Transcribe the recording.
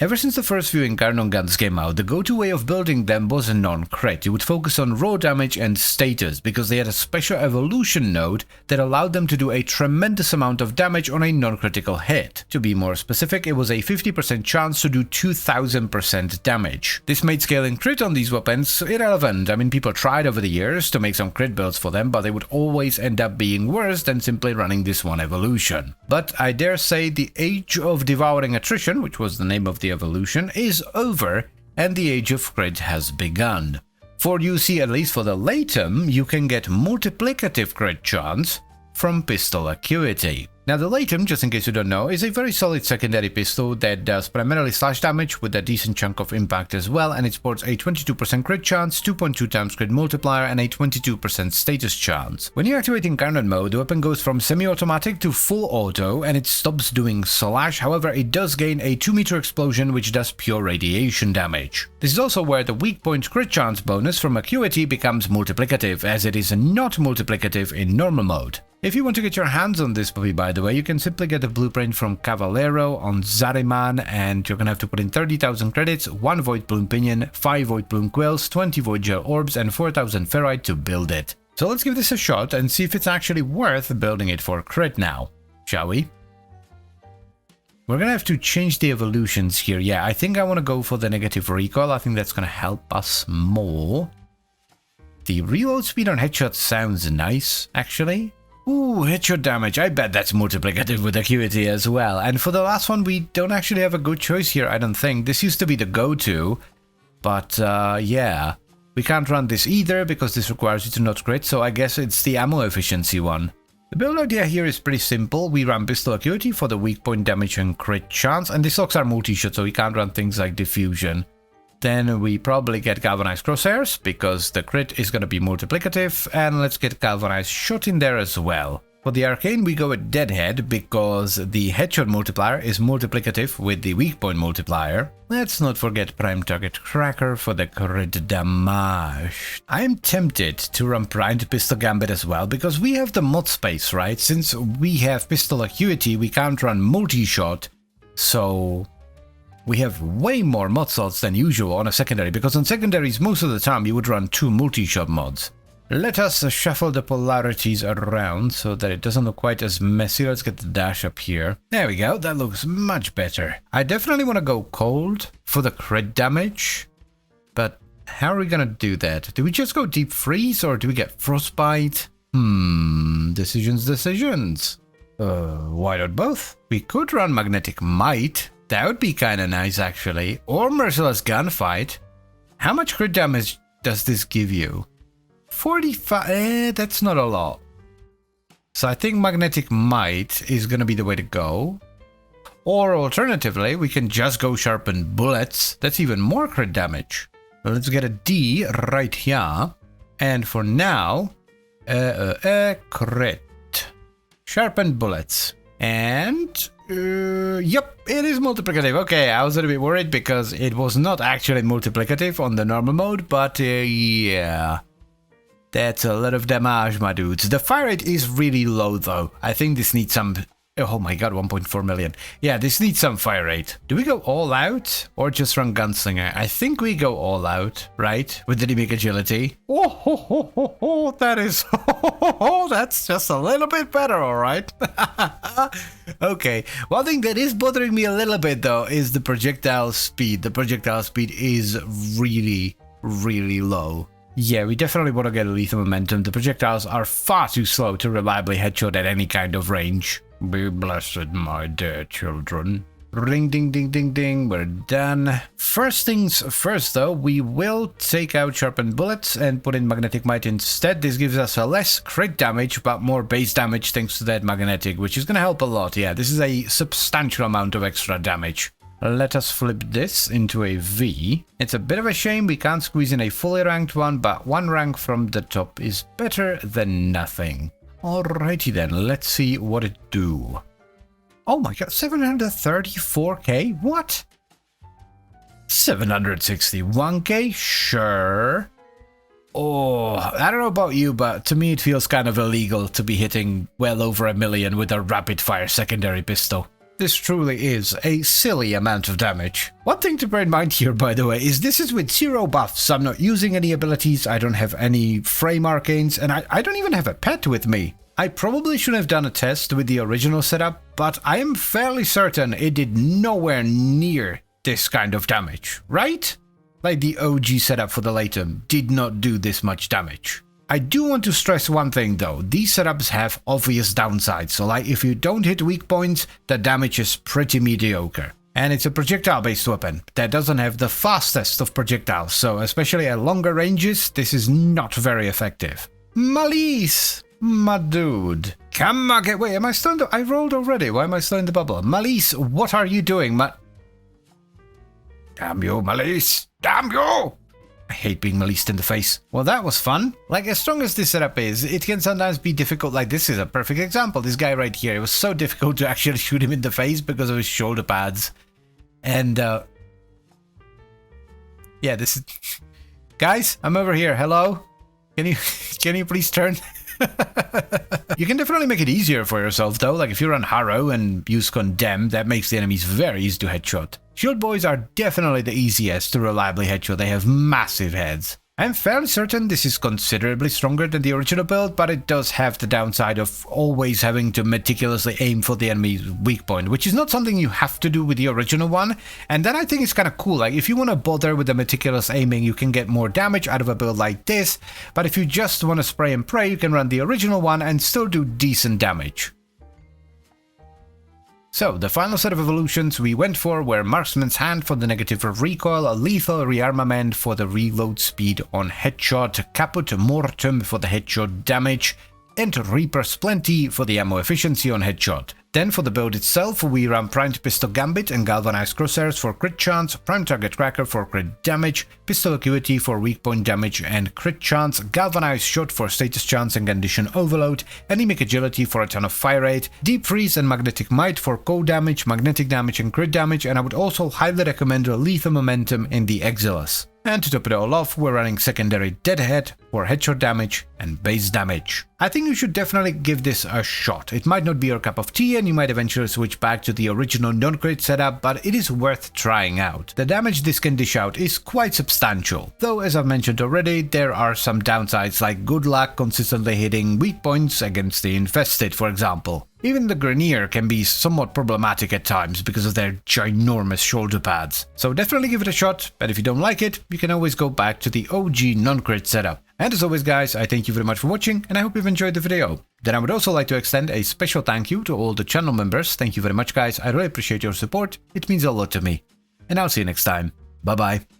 Ever since the first few Incarnon guns came out, the go-to way of building them was a non-crit. You would focus on raw damage and status, because they had a special evolution node that allowed them to do a tremendous amount of damage on a non-critical hit. To be more specific, it was a 50% chance to do 2000% damage. This made scaling crit on these weapons irrelevant. I mean, people tried over the years to make some crit builds for them, but they would always end up being worse than simply running this one evolution. But I dare say the age of devouring attrition, which was the name of the evolution, is over, and the age of crit has begun. For you see, at least for the Laetum, you can get multiplicative crit chance from pistol acuity. Now the Laetum, just in case you don't know, is a very solid secondary pistol that does primarily slash damage with a decent chunk of impact as well, and it sports a 22% crit chance, 2.2 times crit multiplier, and a 22% status chance. When you activate Incarnon mode, the weapon goes from semi-automatic to full auto, and it stops doing slash. However, it does gain a 2-meter explosion which does pure radiation damage. This is also where the weak point crit chance bonus from acuity becomes multiplicative, as it is not multiplicative in normal mode. If you want to get your hands on this puppy, by the way, you can simply get a blueprint from Cavallero on Zariman, and you're gonna have to put in 30,000 credits, 1 Void Plume Pinion, 5 Void Plume Quills, 20 Void Gel Orbs, and 4,000 Ferrite to build it. So let's give this a shot and see if it's actually worth building it for crit now, shall we? We're gonna have to change the evolutions here. Yeah, I think I want to go for the negative recoil. I think that's gonna help us more. The reload speed on headshots sounds nice, actually. Ooh, headshot damage. I bet that's multiplicative with acuity as well. And for the last one, we don't actually have a good choice here, I don't think. This used to be the go-to, but yeah. We can't run this either because this requires you to not crit, so I guess it's the ammo efficiency one. The build idea here is pretty simple. We run pistol acuity for the weak point damage and crit chance, and this locks our multi-shot, so we can't run things like diffusion. Then we probably get galvanized crosshairs, because the crit is going to be multiplicative, and let's get galvanized shot in there as well. For the arcane, we go with deadhead, because the headshot multiplier is multiplicative with the weak point multiplier. Let's not forget prime target cracker for the crit damage. I am tempted to run primed pistol gambit as well, because we have the mod space, right? Since we have pistol acuity, we can't run multi-shot, so we have way more mod slots than usual on a secondary, because on secondaries most of the time you would run 2 multi-shot mods. Let us shuffle the polarities around so that it doesn't look quite as messy. Let's get the dash up here. There we go, that looks much better. I definitely want to go cold for the crit damage, but how are we gonna do that? Do we just go deep freeze or do we get frostbite? Decisions. Why not both? We could run magnetic might. That would be kinda nice, actually. Or merciless gunfight. How much crit damage does this give you? 45, that's not a lot. So I think magnetic might is gonna be the way to go. Or alternatively, we can just go sharpened bullets. That's even more crit damage. Let's get a D right here. And for now, crit. Sharpened bullets. And yep, it is multiplicative. Okay, I was a little bit worried because it was not actually multiplicative on the normal mode, but yeah. That's a lot of damage, my dudes. The fire rate is really low though. I think this needs some... Oh my god, 1.4 million. Yeah, this needs some fire rate. Do we go all out or just run gunslinger? I think we go all out, right? With the dynamic agility. Oh, that is... that's just a little bit better, alright? Okay, one thing that is bothering me a little bit though is the projectile speed. The projectile speed is really, really low. Yeah, we definitely want to get a lethal momentum. The projectiles are far too slow to reliably headshot at any kind of range. Be blessed, my dear children. Ring ding ding ding ding, we're done. First things first though, we will take out sharpened bullets and put in magnetic might instead. This gives us a less crit damage but more base damage thanks to that magnetic, which is gonna help a lot. Yeah, this is a substantial amount of extra damage. Let us flip this into a V. It's a bit of a shame we can't squeeze in a fully ranked one, but one rank from the top is better than nothing. Alrighty then, let's see what it do. Oh my god, 734k? What? 761k? Sure. Oh, I don't know about you, but to me it feels kind of illegal to be hitting well over 1 million with a rapid fire secondary pistol. This truly is a silly amount of damage. One thing to bear in mind here, by the way, is this is with 0 buffs. I'm not using any abilities, I don't have any frame arcanes, and I don't even have a pet with me. I probably should have done a test with the original setup, but I am fairly certain it did nowhere near this kind of damage, right? Like the OG setup for the Laetum did not do this much damage. I do want to stress one thing though, these setups have obvious downsides, so like if you don't hit weak points, the damage is pretty mediocre. And it's a projectile based weapon that doesn't have the fastest of projectiles, so especially at longer ranges, this is not very effective. Malise! My dude. Come on, wait, am I still in the... I rolled already, why am I still in the bubble? Malise, what are you doing, Damn you, Malise! Damn you! I hate being Maliced in the face. Well, that was fun. Like, as strong as this setup is, it can sometimes be difficult. Like, this is a perfect example. This guy right here, it was so difficult to actually shoot him in the face because of his shoulder pads. And, yeah, this is... Guys, I'm over here. Hello? Can you please turn? You can definitely make it easier for yourself though, like if you run Harrow and use Condemn, that makes the enemies very easy to headshot. Shield boys are definitely the easiest to reliably headshot, they have massive heads. I'm fairly certain this is considerably stronger than the original build, but it does have the downside of always having to meticulously aim for the enemy's weak point, which is not something you have to do with the original one, and then I think it's kind of cool. Like if you want to bother with the meticulous aiming, you can get more damage out of a build like this, but if you just want to spray and pray, you can run the original one and still do decent damage. So, the final set of evolutions we went for were Marksman's Hand for the negative recoil, Lethal Rearmament for the reload speed on headshot, Caput Mortem for the headshot damage, and Reaper's Plenty for the ammo efficiency on headshot. Then for the build itself, we ran Primed Pistol Gambit and Galvanized Crosshairs for crit chance, Prime Target Cracker for crit damage, Pistol Acuity for weak point damage and crit chance, Galvanized Shot for status chance and condition overload, Anemic Agility for a ton of fire rate, Deep Freeze and Magnetic Might for cold damage, magnetic damage and crit damage, and I would also highly recommend Lethal Momentum in the Exilus. And to top it all off, we're running secondary Deadhead for headshot damage and base damage. I think you should definitely give this a shot. It might not be your cup of tea and you might eventually switch back to the original non-crit setup, but it is worth trying out. The damage this can dish out is quite substantial, though as I've mentioned already, there are some downsides like good luck consistently hitting weak points against the infested, for example. Even the Grenier can be somewhat problematic at times because of their ginormous shoulder pads. So definitely give it a shot, but if you don't like it, you can always go back to the OG non-crit setup. And as always guys, I thank you very much for watching and I hope you've enjoyed the video. Then I would also like to extend a special thank you to all the channel members. Thank you very much guys, I really appreciate your support, it means a lot to me. And I'll see you next time. Bye bye.